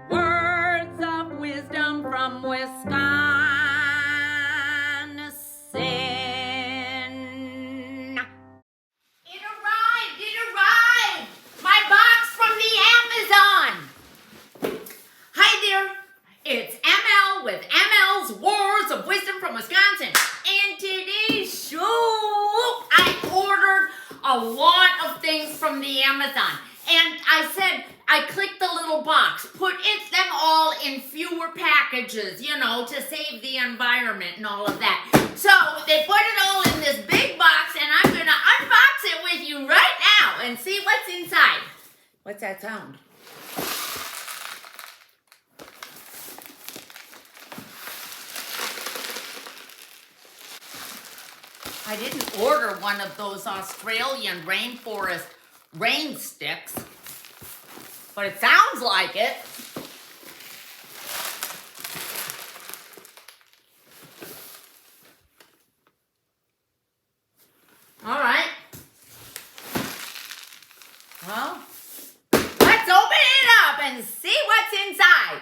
Words of wisdom from Wisconsin. It arrived! My box from the Amazon! Hi there, it's ML with ML's Words of Wisdom from Wisconsin. And today's show, I ordered a lot of things from the Amazon. And I said, I clicked the little box, put them all in fewer packages, to save the environment and all of that. So they put it all in this big box, and I'm going to unbox it with you right now and see what's inside. What's that sound? I didn't order one of those Australian rainforest rain sticks, but it sounds like it. All right. Well, let's open it up and see what's inside.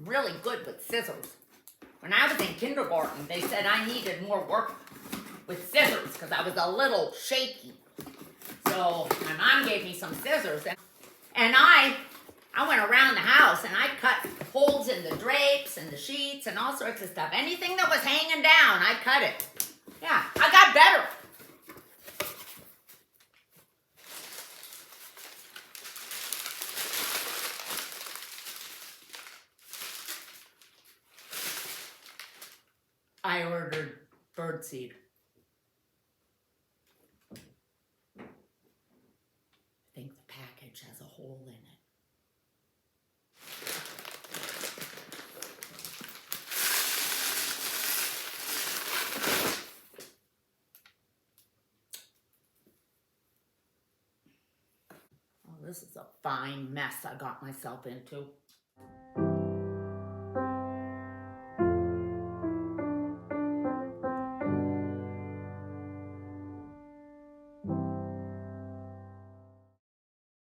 Really good with scissors. When I was in kindergarten, they said I needed more work with scissors because I was a little shaky. So my mom gave me some scissors, and I went around the house and I cut holes in the drapes and the sheets and all sorts of stuff. Anything that was hanging down, I cut it. Yeah, I got better. I ordered birdseed. I think the package has a hole in it. Oh, this is a fine mess I got myself into.